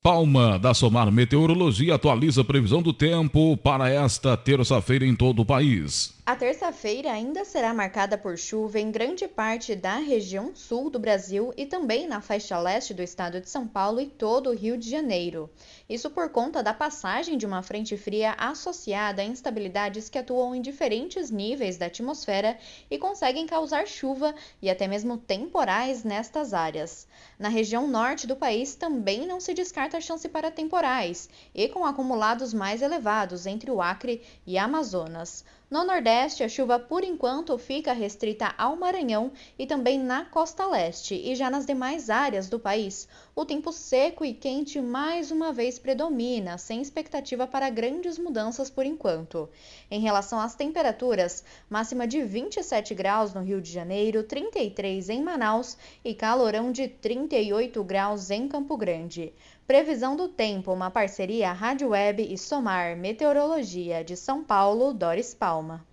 Palma, da Somar Meteorologia, atualiza a previsão do tempo para esta terça-feira em todo o país. A terça-feira ainda será marcada por chuva em grande parte da região sul do Brasil e também na faixa leste do estado de São Paulo e todo o Rio de Janeiro. Isso por conta da passagem de uma frente fria associada a instabilidades que atuam em diferentes níveis da atmosfera e conseguem causar chuva e até mesmo temporais nestas áreas. Na região norte do país também não se descarta a chance para temporais e com acumulados mais elevados entre o Acre e Amazonas. No Nordeste, a chuva por enquanto fica restrita ao Maranhão e também na costa leste, e já nas demais áreas do país, o tempo seco e quente mais uma vez predomina, sem expectativa para grandes mudanças por enquanto. Em relação às temperaturas, máxima de 27 graus no Rio de Janeiro, 33 em Manaus e calorão de 38 graus em Campo Grande. Previsão do tempo, uma parceria Rádio Web e Somar Meteorologia de São Paulo, Doris Palma.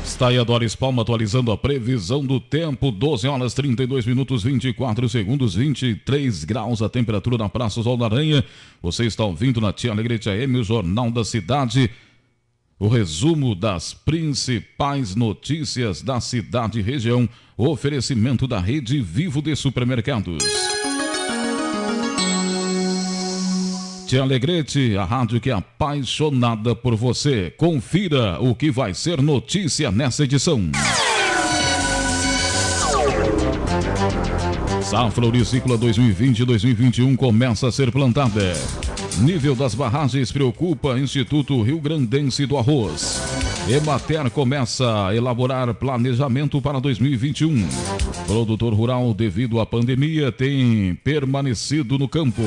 Está aí a Doris Palma atualizando a previsão do tempo, 12 horas 32 minutos 24 segundos, 23 graus a temperatura na Praça Sol da Aranha. Você está ouvindo na Tia Alegrete AM, o Jornal da Cidade. O resumo das principais notícias da cidade e região. Oferecimento da Rede Vivo de Supermercados. Tia Alegrete, a rádio que é apaixonada por você. Confira o que vai ser notícia nessa edição. Safra Ouricícola 2020-2021 começa a ser plantada. Nível das barragens preocupa Instituto Rio Grandense do Arroz. Emater começa a elaborar planejamento para 2021. Produtor rural, devido à pandemia, tem permanecido no campo.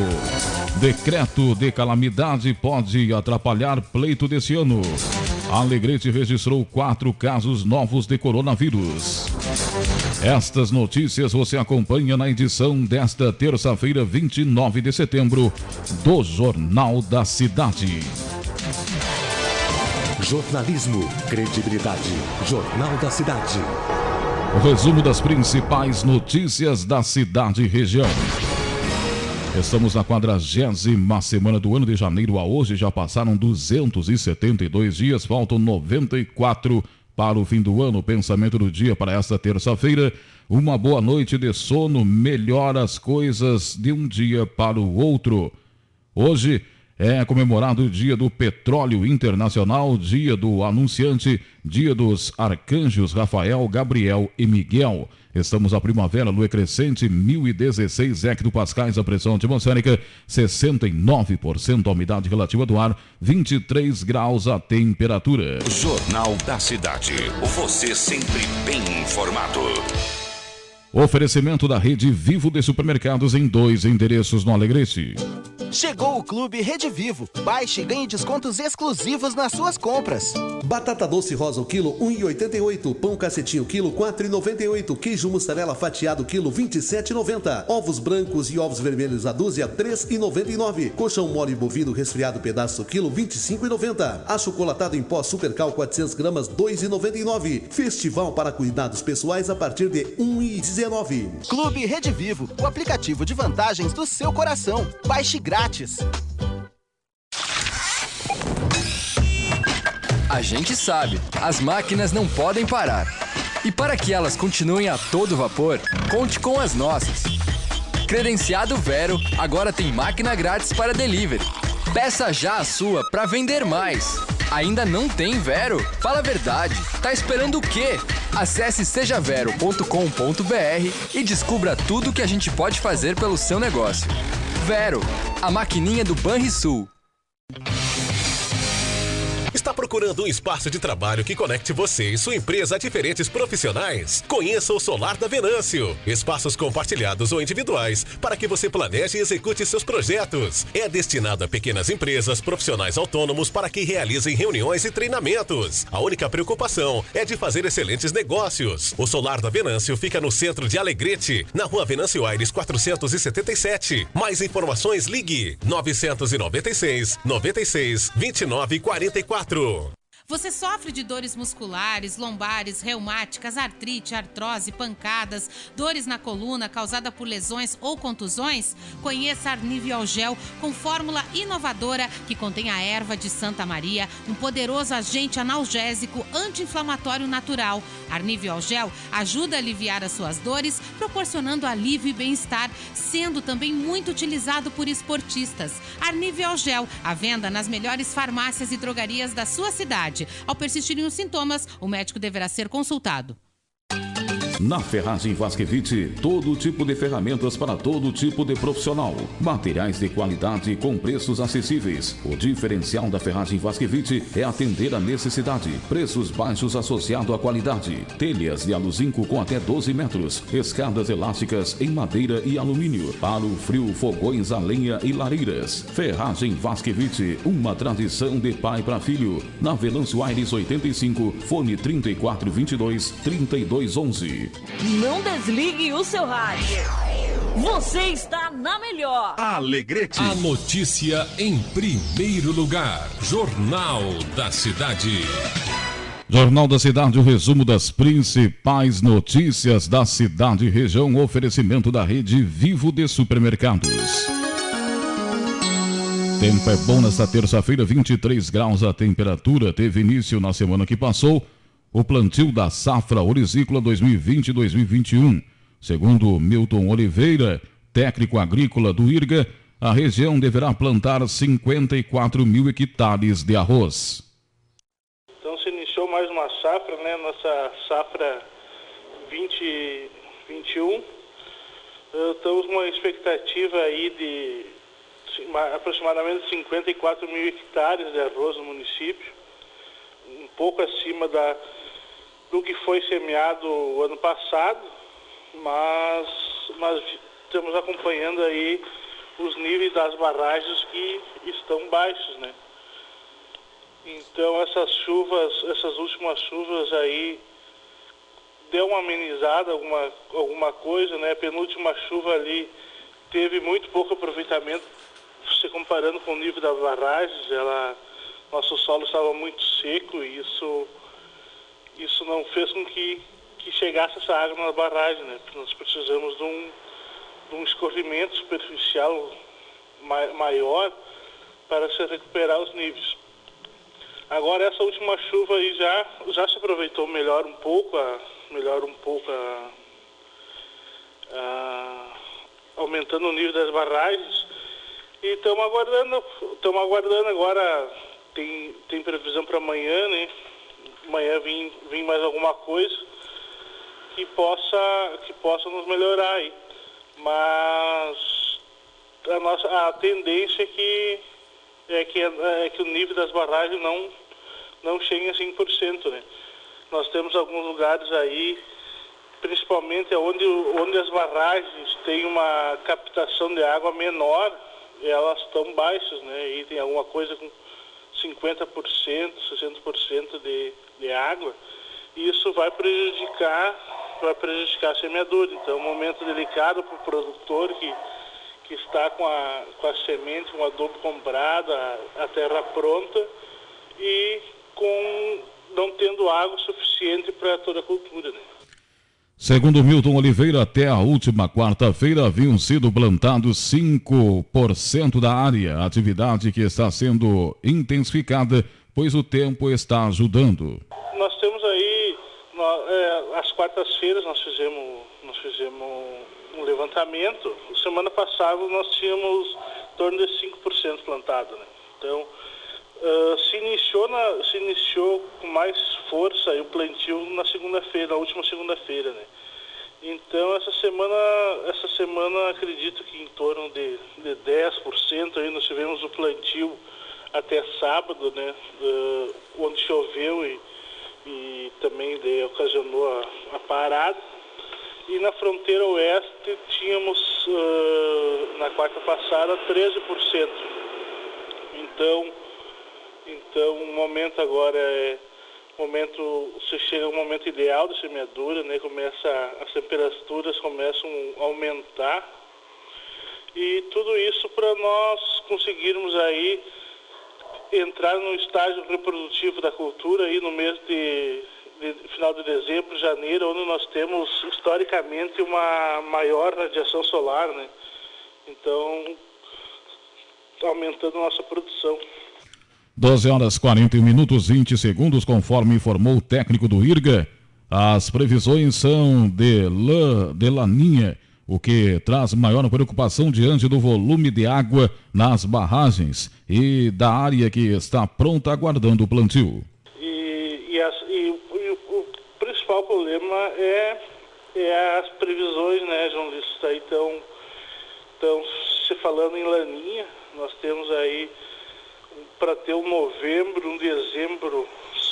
Decreto de calamidade pode atrapalhar pleito desse ano. Alegrete registrou 4 casos novos de coronavírus. Estas notícias você acompanha na edição desta terça-feira, 29 de setembro, do Jornal da Cidade. Jornalismo, credibilidade. Jornal da Cidade. O resumo das principais notícias da cidade e região. Estamos na 40ª semana do ano. De janeiro a hoje já passaram 272 dias, faltam 94 para o fim do ano. O pensamento do dia para esta terça-feira: uma boa noite de sono melhora as coisas de um dia para o outro. Hoje é comemorado o Dia do Petróleo Internacional, Dia do Anunciante, Dia dos Arcanjos Rafael, Gabriel e Miguel. Estamos na primavera, lua crescente, 1016 hectopascais a pressão atmosférica, 69% a umidade relativa do ar, 23 graus a temperatura. Jornal da Cidade, você sempre bem informado. Oferecimento da Rede Vivo de Supermercados em 2 endereços no Alegrete. Chegou o Clube Rede Vivo. Baixe e ganhe descontos exclusivos nas suas compras. Batata doce rosa o quilo 1,88. Pão cacetinho quilo 4,98. Queijo mussarela fatiado quilo 27,90. Ovos brancos e ovos vermelhos a dúzia 3,99. Colchão mole bovino resfriado pedaço quilo 25,90. Achocolatado em pó Supercal 400 gramas 2,99. Festival para cuidados pessoais a partir de 1,19. Clube Rede Vivo, o aplicativo de vantagens do seu coração. Baixe grátis. A gente sabe, as máquinas não podem parar. E para que elas continuem a todo vapor, conte com as nossas. Credenciado Vero, agora tem máquina grátis para delivery. Peça já a sua para vender mais. Ainda não tem Vero? Fala a verdade. Tá esperando o quê? Acesse sejavero.com.br e descubra tudo que a gente pode fazer pelo seu negócio. Vero, a maquininha do Banrisul. Está procurando um espaço de trabalho que conecte você e sua empresa a diferentes profissionais? Conheça o Solar da Venâncio. Espaços compartilhados ou individuais para que você planeje e execute seus projetos. É destinado a pequenas empresas, profissionais autônomos para que realizem reuniões e treinamentos. A única preocupação é de fazer excelentes negócios. O Solar da Venâncio fica no centro de Alegrete, na Rua Venâncio Aires 477. Mais informações, ligue 996 96 29 44. Você sofre de dores musculares, lombares, reumáticas, artrite, artrose, pancadas, dores na coluna causada por lesões ou contusões? Conheça Arniviol Gel com fórmula inovadora que contém a erva de Santa Maria, um poderoso agente analgésico anti-inflamatório natural. Arniviol Gel ajuda a aliviar as suas dores, proporcionando alívio e bem-estar, sendo também muito utilizado por esportistas. Arniviol Gel, à venda nas melhores farmácias e drogarias da sua cidade. Ao persistirem os sintomas, o médico deverá ser consultado. Na Ferragem Vasquevich, todo tipo de ferramentas para todo tipo de profissional. Materiais de qualidade com preços acessíveis. O diferencial da Ferragem Vasquevich é atender a necessidade. Preços baixos associado à qualidade. Telhas de aluzinco com até 12 metros. Escadas elásticas em madeira e alumínio. Para o frio, fogões a lenha e lareiras. Ferragem Vasquevich, uma tradição de pai para filho. Na Venâncio Aires 85, fone 3422-3211. Não desligue o seu rádio. Você está na melhor. Alegrete. A notícia em primeiro lugar. Jornal da Cidade. Jornal da Cidade, o resumo das principais notícias da cidade e região. Oferecimento da rede Vivo de Supermercados. Tempo é bom nesta terça-feira, 23 graus a temperatura. Teve início na semana que passou o plantio da safra orizícola 2020-2021. Segundo Milton Oliveira, técnico agrícola do IRGA, a região deverá plantar 54 mil hectares de arroz. Então se iniciou mais uma safra, né? Nossa safra 2021. Estamos com uma expectativa aí de aproximadamente 54 mil hectares de arroz no município, um pouco acima do que foi semeado o ano passado, mas estamos acompanhando aí os níveis das barragens que estão baixos, né? Então essas últimas chuvas aí deu uma amenizada, alguma coisa, né? A penúltima chuva ali teve muito pouco aproveitamento, se comparando com o nível das barragens. Nosso solo estava muito seco e isso não fez com que chegasse essa água na barragem, né? Porque nós precisamos de um escorrimento superficial maior para se recuperar os níveis. Agora essa última chuva aí já se aproveitou melhor um pouco aumentando o nível das barragens, e estamos aguardando agora. Tem previsão para amanhã, né? Amanhã vir mais alguma coisa que possa nos melhorar aí. Mas a tendência é que o nível das barragens não chegue a 100%, né? Nós temos alguns lugares aí, principalmente onde as barragens têm uma captação de água menor, elas estão baixas, né? E tem alguma coisa com 50%, 60% de água, e isso vai prejudicar a semeadura. Então é um momento delicado para o produtor que está com a semente, com o adubo comprado, a terra pronta, e não tendo água suficiente para toda a cultura, né? Segundo Milton Oliveira, até a última quarta-feira haviam sido plantados 5% da área, atividade que está sendo intensificada, pois o tempo está ajudando. Nós temos aí, às quartas-feiras nós fizemos um levantamento. Semana passada nós tínhamos em torno de 5% plantado, né? Então, se iniciou com mais força aí o plantio na última segunda-feira, né? Então essa semana acredito que em torno de 10% aí nós tivemos o plantio até sábado, né? Onde choveu e também ocasionou a parada. E na fronteira oeste tínhamos na quarta passada 13%. Então o momento agora se chega ao momento ideal da semeadura, né? As temperaturas começam a aumentar, e tudo isso para nós conseguirmos aí entrar no estágio reprodutivo da cultura aí no mês de final de dezembro, janeiro, onde nós temos historicamente uma maior radiação solar, né? Então, aumentando a nossa produção. 12h41, 20 segundos, conforme informou o técnico do IRGA. As previsões são de laninha, o que traz maior preocupação diante do volume de água nas barragens e da área que está pronta aguardando o plantio. E o principal problema é as previsões, né, João Luiz? Então, se falando em laninha, nós temos aí para ter um novembro, um dezembro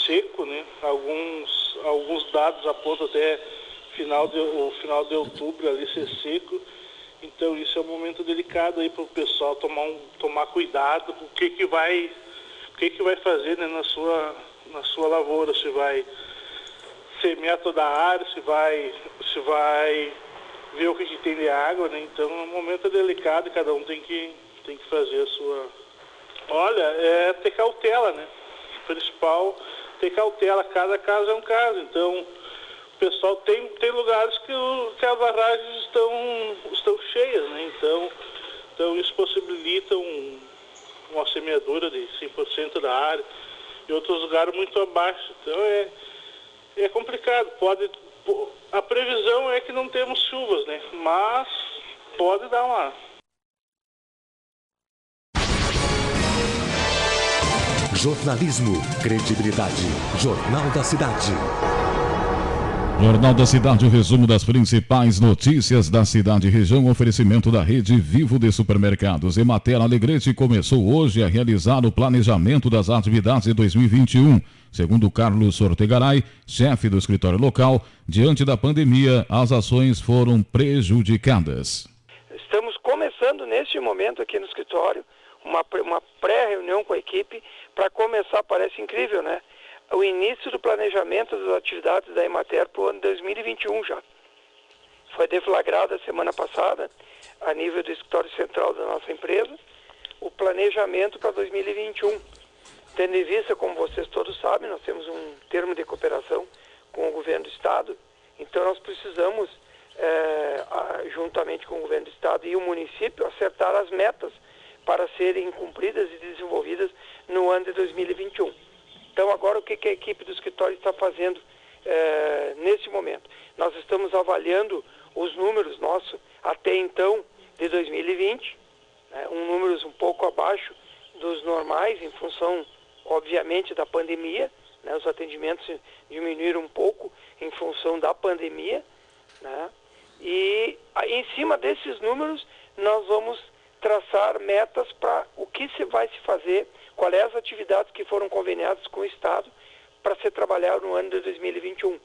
seco, né? Alguns dados apontam até o final de outubro ali ser seco. Então isso é um momento delicado aí para o pessoal tomar cuidado com o que vai fazer, né, na sua lavoura, se vai semear toda a área, se vai ver o que tem de água, né? Então é um momento delicado e cada um tem que fazer a sua... Olha, é ter cautela, né? O principal, ter cautela, cada caso é um caso. Então, o pessoal tem lugares que as barragens estão cheias, né? Então isso possibilita uma semeadura de 100% da área, e outros lugares muito abaixo. Então é complicado. A previsão é que não temos chuvas, né? Mas pode dar uma... Jornalismo, credibilidade. Jornal da Cidade. Jornal da Cidade, o resumo das principais notícias da cidade e região. Oferecimento da Rede Vivo de Supermercados. Emater Alegrete começou hoje a realizar o planejamento das atividades de 2021. Segundo Carlos Ortegaray, chefe do escritório local, diante da pandemia, as ações foram prejudicadas. Estamos começando neste momento aqui no escritório uma pré-reunião com a equipe para começar, parece incrível, né? O início do planejamento das atividades da Emater para o ano 2021 já. Foi deflagrada semana passada, a nível do escritório central da nossa empresa, o planejamento para 2021. Tendo em vista, como vocês todos sabem, nós temos um termo de cooperação com o governo do Estado, então nós precisamos, juntamente com o governo do Estado e o município, acertar as metas para serem cumpridas e desenvolvidas no ano de 2021. Então, agora o que a equipe do escritório está fazendo nesse momento? Nós estamos avaliando os números nossos até então de 2020, números um pouco abaixo dos normais, em função, obviamente, da pandemia, né? Os atendimentos diminuíram um pouco em função da pandemia, né? E em cima desses números nós vamos traçar metas para o que vai se fazer, quais as atividades que foram conveniadas com o Estado para ser trabalhado no ano de 2021.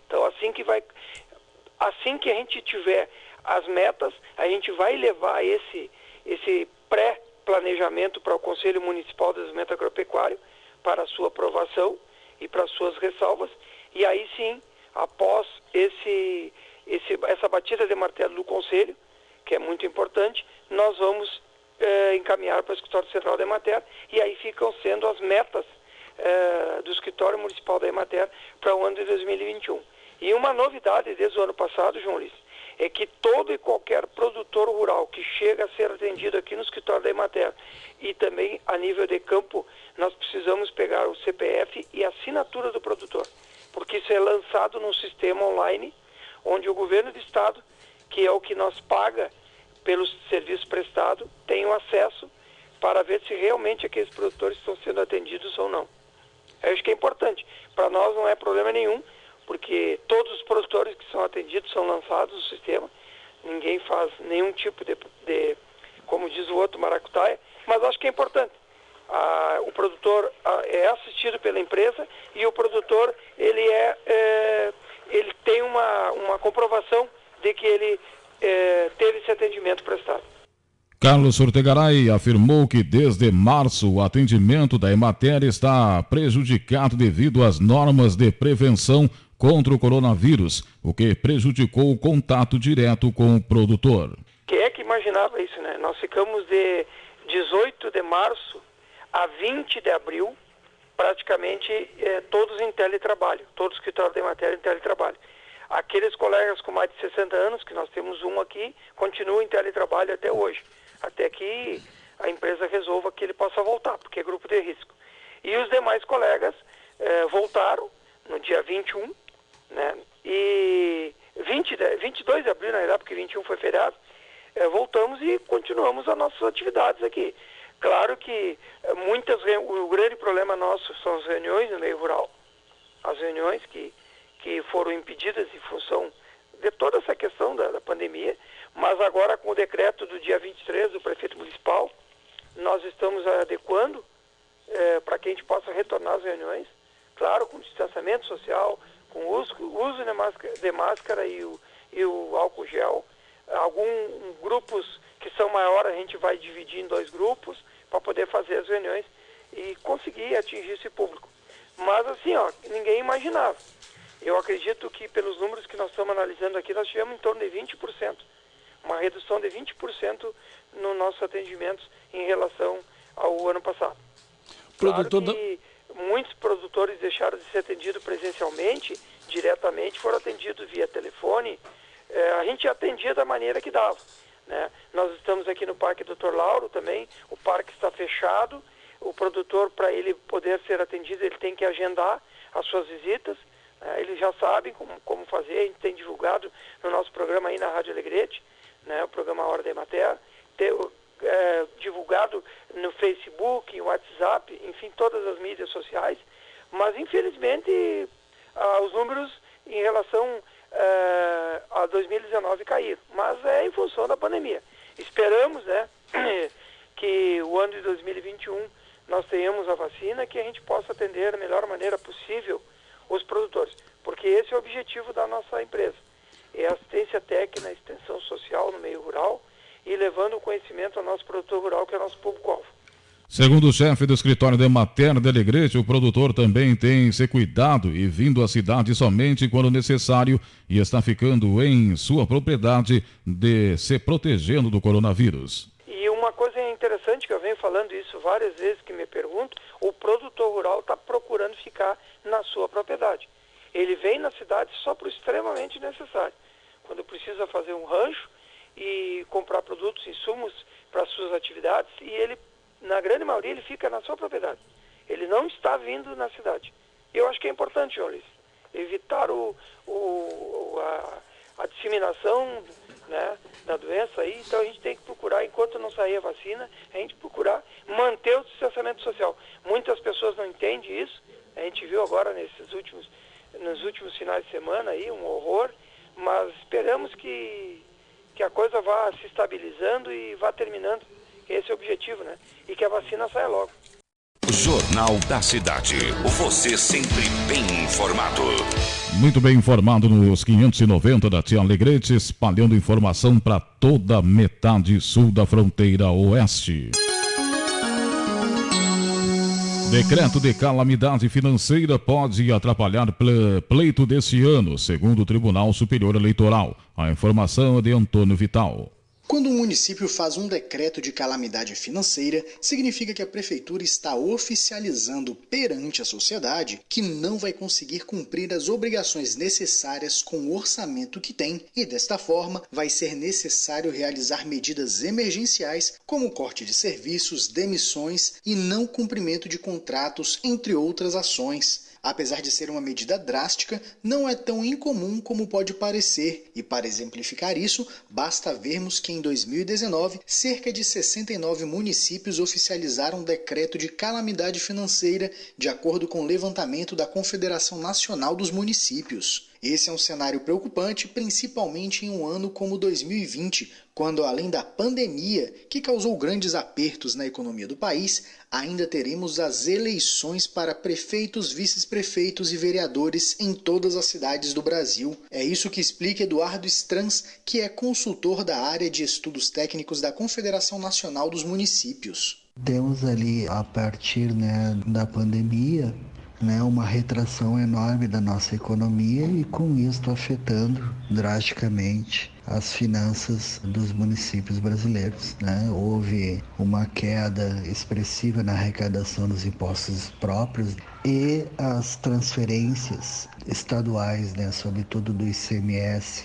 Então, assim que a gente tiver as metas, a gente vai levar esse pré-planejamento para o Conselho Municipal de Desenvolvimento Agropecuário para a sua aprovação e para as suas ressalvas, e aí sim, após essa batida de martelo do Conselho, que é muito importante, nós vamos encaminhar para o Escritório Central da Emater, e aí ficam sendo as metas do Escritório Municipal da Emater para o ano de 2021. E uma novidade desde o ano passado, João Luiz, é que todo e qualquer produtor rural que chega a ser atendido aqui no Escritório da Emater e também a nível de campo, nós precisamos pegar o CPF e a assinatura do produtor, porque isso é lançado num sistema online, onde o governo do Estado, que é o que nós paga pelo serviço prestado, tem o acesso para ver se realmente aqueles produtores estão sendo atendidos ou não. Eu acho que é importante. Para nós não é problema nenhum, porque todos os produtores que são atendidos são lançados no sistema, ninguém faz nenhum tipo de como diz o outro, maracutaia, mas acho que é importante. O produtor é assistido pela empresa e o produtor ele tem uma comprovação de que ele teve esse atendimento prestado. Carlos Ortegaray afirmou que desde março o atendimento da Emater está prejudicado devido às normas de prevenção contra o coronavírus, o que prejudicou o contato direto com o produtor. Quem é que imaginava isso, né? Nós ficamos de 18 de março a 20 de abril, praticamente todos em teletrabalho, todo o escritório de matéria em teletrabalho. Aqueles colegas com mais de 60 anos, que nós temos um aqui, continuam em teletrabalho até hoje, até que a empresa resolva que ele possa voltar, porque é grupo de risco. E os demais colegas voltaram no dia 21, né? E 22 de abril, na verdade, porque 21 foi feriado, voltamos e continuamos as nossas atividades aqui. Claro que o grande problema nosso são as reuniões no meio rural, as reuniões que foram impedidas em função de toda essa questão da pandemia, mas agora com o decreto do dia 23 do prefeito municipal, nós estamos adequando para que a gente possa retornar às reuniões, claro, com distanciamento social, com o uso de máscara e o álcool gel. Grupos que são maiores a gente vai dividir em 2 grupos para poder fazer as reuniões e conseguir atingir esse público. Mas assim, ninguém imaginava. Eu acredito que pelos números que nós estamos analisando aqui, nós tivemos em torno de 20%, uma redução de 20% nos nossos atendimentos em relação ao ano passado. Claro que muitos produtores deixaram de ser atendidos presencialmente, diretamente, foram atendidos via telefone. A gente atendia da maneira que dava, né? Nós estamos aqui no Parque Dr. Lauro também, o parque está fechado, o produtor, para ele poder ser atendido, ele tem que agendar as suas visitas. Eles já sabem como fazer, a gente tem divulgado no nosso programa aí na Rádio Alegrete, né, o programa Hora da Emater, divulgado no Facebook, no WhatsApp, enfim, todas as mídias sociais, mas infelizmente os números em relação a 2019 caíram, mas é em função da pandemia. Esperamos, né, que o ano de 2021 nós tenhamos a vacina, que a gente possa atender da melhor maneira possível os produtores, porque esse é o objetivo da nossa empresa, é assistência técnica, extensão social no meio rural e levando o conhecimento ao nosso produtor rural, que é o nosso público-alvo. Segundo o chefe do escritório de Emater de Alegrete, o produtor também tem se cuidado e vindo à cidade somente quando necessário e está ficando em sua propriedade de se protegendo do coronavírus. E uma coisa interessante que eu venho falando isso várias vezes que me pergunto, o produtor rural está procurando ficar na sua propriedade. Ele vem na cidade só por extremamente necessário. Quando precisa fazer um rancho e comprar produtos, insumos para suas atividades, e ele, na grande maioria, ele fica na sua propriedade. Ele não está vindo na cidade. Eu acho que é importante, João Luiz, evitar a disseminação, né, da doença aí. Então a gente tem que procurar, enquanto não sair a vacina, a gente procurar manter o distanciamento social. Muitas pessoas não entendem isso. A gente viu agora nos últimos finais de semana aí um horror, mas esperamos que a coisa vá se estabilizando e vá terminando. Esse é o objetivo, né? E que a vacina saia logo. Jornal da Cidade. Você sempre bem informado. Muito bem informado nos 590 da Tia Alegrete, espalhando informação para toda a metade sul da fronteira oeste. Decreto de calamidade financeira pode atrapalhar pleito desse ano, segundo o Tribunal Superior Eleitoral. A informação é de Antônio Vital. Quando um município faz um decreto de calamidade financeira, significa que a prefeitura está oficializando perante a sociedade que não vai conseguir cumprir as obrigações necessárias com o orçamento que tem e, desta forma, vai ser necessário realizar medidas emergenciais como corte de serviços, demissões e não cumprimento de contratos, entre outras ações. Apesar de ser uma medida drástica, não é tão incomum como pode parecer, e para exemplificar isso, basta vermos que em 2019, cerca de 69 municípios oficializaram um decreto de calamidade financeira, de acordo com o levantamento da Confederação Nacional dos Municípios. Esse é um cenário preocupante, principalmente em um ano como 2020, quando, além da pandemia, que causou grandes apertos na economia do país, ainda teremos as eleições para prefeitos, vice-prefeitos e vereadores em todas as cidades do Brasil. É isso que explica Eduardo Strans, que é consultor da área de estudos técnicos da Confederação Nacional dos Municípios. Temos ali, a partir da pandemia, uma retração enorme da nossa economia e com isso afetando drasticamente as finanças dos municípios brasileiros. Houve uma queda expressiva na arrecadação dos impostos próprios e as transferências estaduais, sobretudo do ICMS,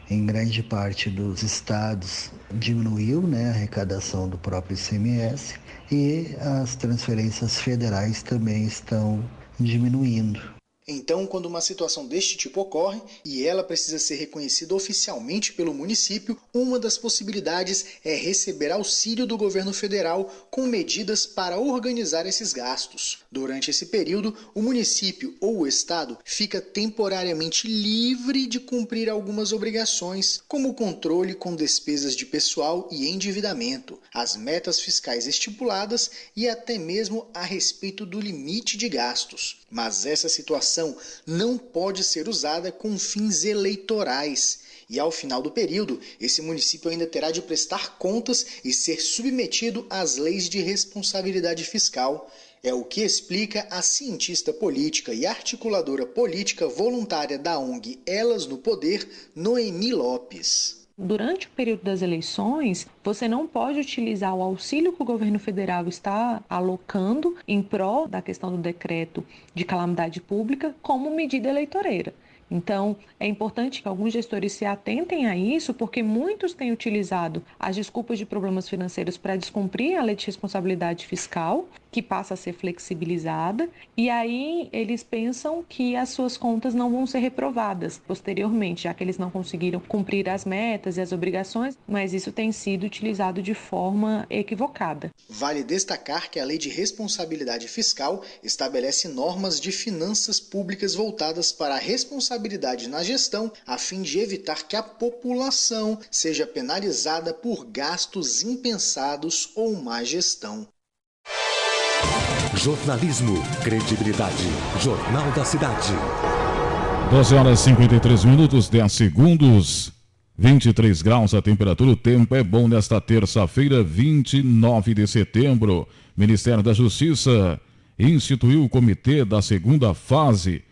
em grande parte dos estados diminuiu a arrecadação do próprio ICMS e as transferências federais também estão diminuindo. Então, quando uma situação deste tipo ocorre e ela precisa ser reconhecida oficialmente pelo município, uma das possibilidades é receber auxílio do governo federal com medidas para organizar esses gastos. Durante esse período, o município ou o estado fica temporariamente livre de cumprir algumas obrigações, como o controle com despesas de pessoal e endividamento, as metas fiscais estipuladas e até mesmo a respeito do limite de gastos. Mas essa situação não pode ser usada com fins eleitorais. E ao final do período, esse município ainda terá de prestar contas e ser submetido às leis de responsabilidade fiscal. É o que explica a cientista política e articuladora política voluntária da ONG Elas no Poder, Noemi Lopes. Durante o período das eleições, você não pode utilizar o auxílio que o governo federal está alocando em prol da questão do decreto de calamidade pública como medida eleitoreira. Então, é importante que alguns gestores se atentem a isso, porque muitos têm utilizado as desculpas de problemas financeiros para descumprir a lei de responsabilidade fiscal, que passa a ser flexibilizada, e aí eles pensam que as suas contas não vão ser reprovadas posteriormente, já que eles não conseguiram cumprir as metas e as obrigações, mas isso tem sido utilizado de forma equivocada. Vale destacar que a Lei de Responsabilidade Fiscal estabelece normas de finanças públicas voltadas para a responsabilidade na gestão, a fim de evitar que a população seja penalizada por gastos impensados ou má gestão. Jornalismo, credibilidade. Jornal da Cidade. 12h53, 10 segundos. 23 graus a temperatura. O tempo é bom nesta terça-feira, 29 de setembro. Ministério da Justiça instituiu o comitê da segunda fase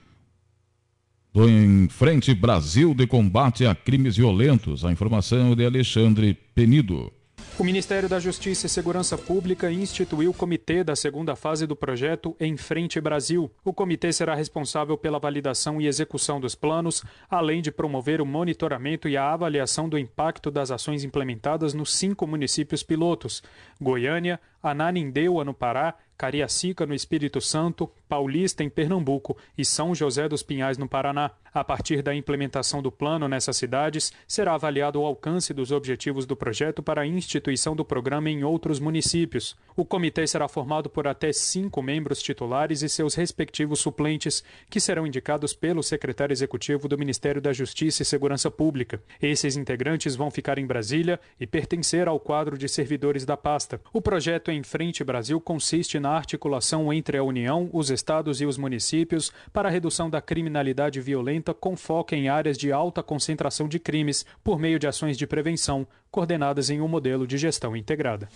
do Em Frente Brasil de combate a crimes violentos. A informação é de Alexandre Penido. O Ministério da Justiça e Segurança Pública instituiu o comitê da segunda fase do projeto Em Frente Brasil. O comitê será responsável pela validação e execução dos planos, além de promover o monitoramento e a avaliação do impacto das ações implementadas nos 5 municípios pilotos: Goiânia, Ananindeua, no Pará, Cariacica, no Espírito Santo, Paulista, em Pernambuco e São José dos Pinhais, no Paraná. A partir da implementação do plano nessas cidades, será avaliado o alcance dos objetivos do projeto para a instituição do programa em outros municípios. O comitê será formado por até 5 membros titulares e seus respectivos suplentes, que serão indicados pelo secretário executivo do Ministério da Justiça e Segurança Pública. Esses integrantes vão ficar em Brasília e pertencer ao quadro de servidores da pasta. O projeto Em Frente Brasil consiste na articulação entre a União, os estados e os municípios para a redução da criminalidade violenta com foco em áreas de alta concentração de crimes por meio de ações de prevenção, coordenadas em um modelo de gestão integrada.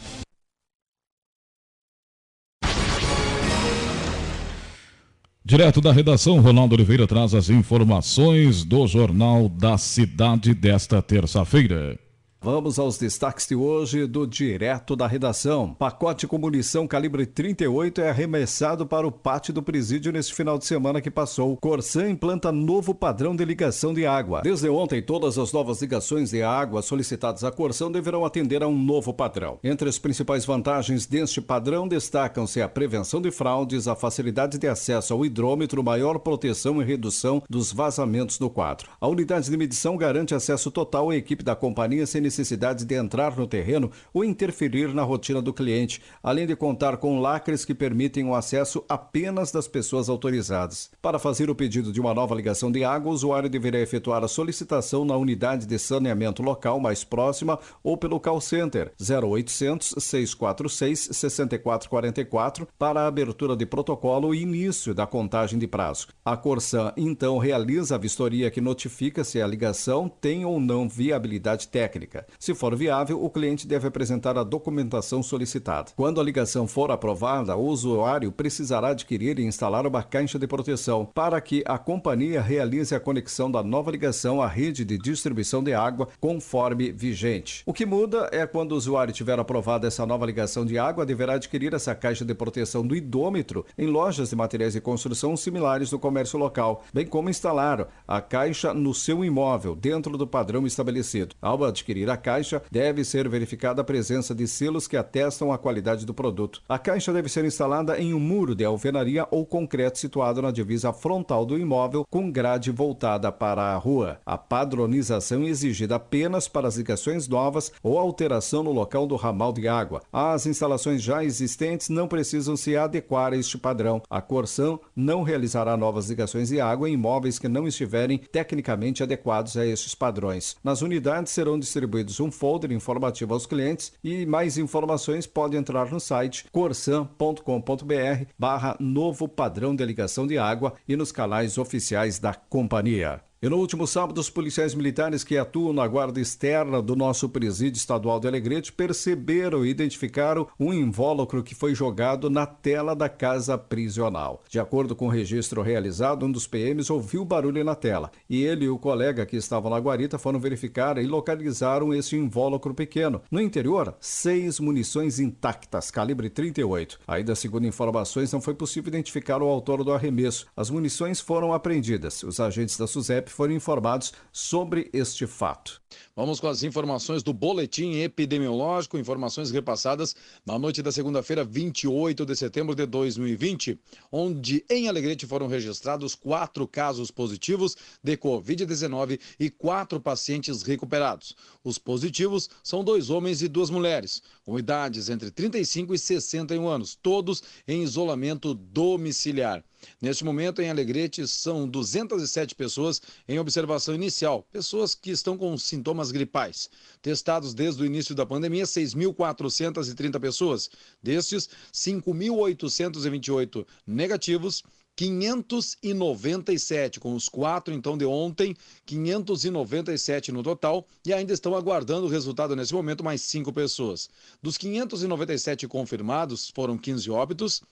Direto da redação, Ronaldo Oliveira traz as informações do Jornal da Cidade desta terça-feira. Vamos aos destaques de hoje do Direto da Redação. Pacote com munição calibre 38 é arremessado para o pátio do presídio neste final de semana que passou. Corsan implanta novo padrão de ligação de água. Desde ontem, todas as novas ligações de água solicitadas à Corsan deverão atender a um novo padrão. Entre as principais vantagens deste padrão destacam-se a prevenção de fraudes, a facilidade de acesso ao hidrômetro, maior proteção e redução dos vazamentos no quadro. A unidade de medição garante acesso total à equipe da companhia sem necessidade de entrar no terreno ou interferir na rotina do cliente, além de contar com lacres que permitem o acesso apenas das pessoas autorizadas. Para fazer o pedido de uma nova ligação de água, o usuário deverá efetuar a solicitação na unidade de saneamento local mais próxima ou pelo call center 0800 646 6444 para a abertura de protocolo e início da contagem de prazo. A Corsan então realiza a vistoria que notifica se a ligação tem ou não viabilidade técnica. elétrica. Se for viável, o cliente deve apresentar a documentação solicitada. Quando a ligação for aprovada, o usuário precisará adquirir e instalar uma caixa de proteção para que a companhia realize a conexão da nova ligação à rede de distribuição de água conforme vigente. O que muda é quando o usuário tiver aprovada essa nova ligação de água, deverá adquirir essa caixa de proteção do idômetro em lojas de materiais de construção similares do comércio local, bem como instalar a caixa no seu imóvel, dentro do padrão estabelecido. Ao adquirir a caixa, deve ser verificada a presença de selos que atestam a qualidade do produto. A caixa deve ser instalada em um muro de alvenaria ou concreto situado na divisa frontal do imóvel, com grade voltada para a rua. A padronização é exigida apenas para as ligações novas ou alteração no local do ramal de água. As instalações já existentes não precisam se adequar a este padrão. A Corsan não realizará novas ligações de água em imóveis que não estiverem tecnicamente adequados a estes padrões. Nas unidades serão distribuídos um folder informativo aos clientes e mais informações pode entrar no site corsan.com.br/novo padrão de ligação de água e nos canais oficiais da companhia. E no último sábado, os policiais militares que atuam na guarda externa do nosso presídio estadual de Alegrete perceberam e identificaram um invólucro que foi jogado na tela da casa prisional. De acordo com o registro realizado, um dos PMs ouviu barulho na tela e ele e o colega que estavam na guarita foram verificar e localizaram esse invólucro pequeno. No interior, 6 munições intactas, calibre 38. Ainda segundo informações, não foi possível identificar o autor do arremesso. As munições foram apreendidas. Os agentes da SUSEP foram informados sobre este fato. Vamos com as informações do boletim epidemiológico, informações repassadas na noite da segunda-feira, 28 de setembro de 2020, onde em Alegrete foram registrados 4 casos positivos de Covid-19 e 4 pacientes recuperados. Os positivos são 2 homens e 2 mulheres, com idades entre 35 e 61 anos, todos em isolamento domiciliar. Neste momento, em Alegrete, são 207 pessoas em observação inicial, pessoas que estão com sintomas gripais. Testados desde o início da pandemia, 6.430 pessoas. Destes, 5.828 negativos, 597, com os 4 então de ontem, 597 no total, e ainda estão aguardando o resultado nesse momento mais 5 pessoas. Dos 597 confirmados, foram 15 óbitos,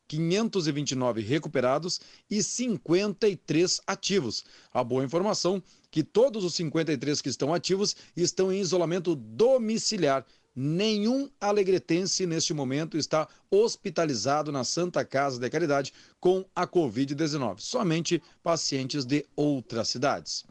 529 recuperados e 53 ativos. A boa informação que todos os 53 que estão ativos estão em isolamento domiciliar. Nenhum alegretense neste momento está hospitalizado na Santa Casa de Caridade com a Covid-19. Somente pacientes de outras cidades.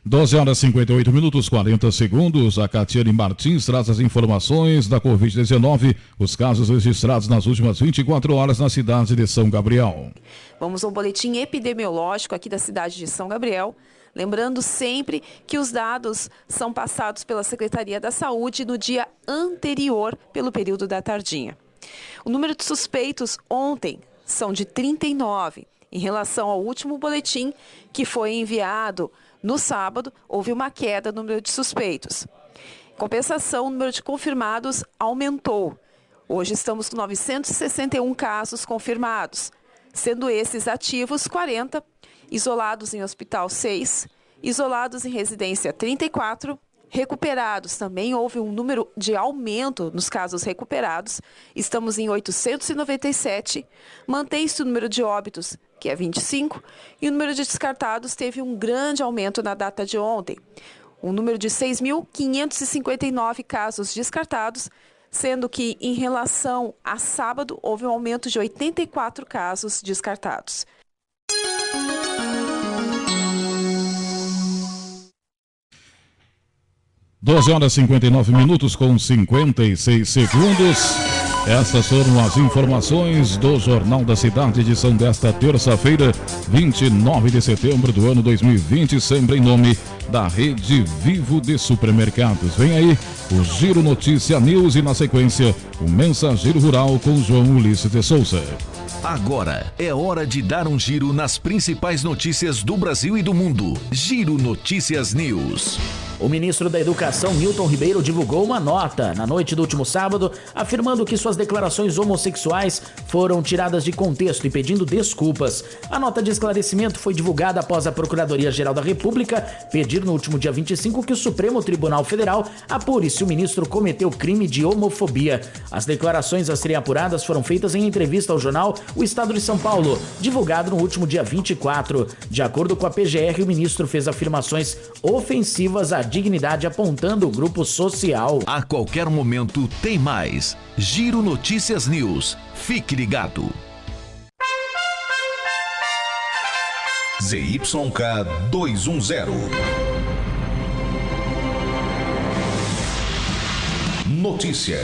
12 horas 58 minutos, 40 segundos. A Catiane Martins traz as informações da Covid-19, os casos registrados nas últimas 24 horas na cidade de São Gabriel. Vamos ao boletim epidemiológico aqui da cidade de São Gabriel. Lembrando sempre que os dados são passados pela Secretaria da Saúde no dia anterior, pelo período da tardinha. O número de suspeitos ontem são de 39. Em relação ao último boletim que foi enviado no sábado, houve uma queda no número de suspeitos. Em compensação, o número de confirmados aumentou. Hoje estamos com 961 casos confirmados, sendo esses ativos 40, isolados em hospital 6, isolados em residência 34, recuperados. Também houve um número de aumento nos casos recuperados, estamos em 897, mantém-se o número de óbitos, que é 25, e o número de descartados teve um grande aumento na data de ontem. Um número de 6.559 casos descartados, sendo que em relação a sábado houve um aumento de 84 casos descartados. Doze horas 59 minutos com 56 segundos. Essas foram as informações do Jornal da Cidade, edição desta terça-feira, 29 de setembro do ano 2020, sempre em nome da Rede Vivo de Supermercados. Vem aí o Giro Notícia News e, na sequência, o Mensageiro Rural com João Ulisses de Souza. Agora é hora de dar um giro nas principais notícias do Brasil e do mundo. Giro Notícias News. O ministro da Educação, Milton Ribeiro, divulgou uma nota na noite do último sábado, afirmando que suas declarações homossexuais foram tiradas de contexto e pedindo desculpas. A nota de esclarecimento foi divulgada após a Procuradoria-Geral da República pedir no último dia 25 que o Supremo Tribunal Federal apure se o ministro cometeu crime de homofobia. As declarações a serem apuradas foram feitas em entrevista ao jornal O Estado de São Paulo, divulgado no último dia 24. De acordo com a PGR, o ministro fez afirmações ofensivas à dignidade, apontando o grupo social. A qualquer momento tem mais. Giro Notícias News. Fique ligado. ZYK 210. Notícia.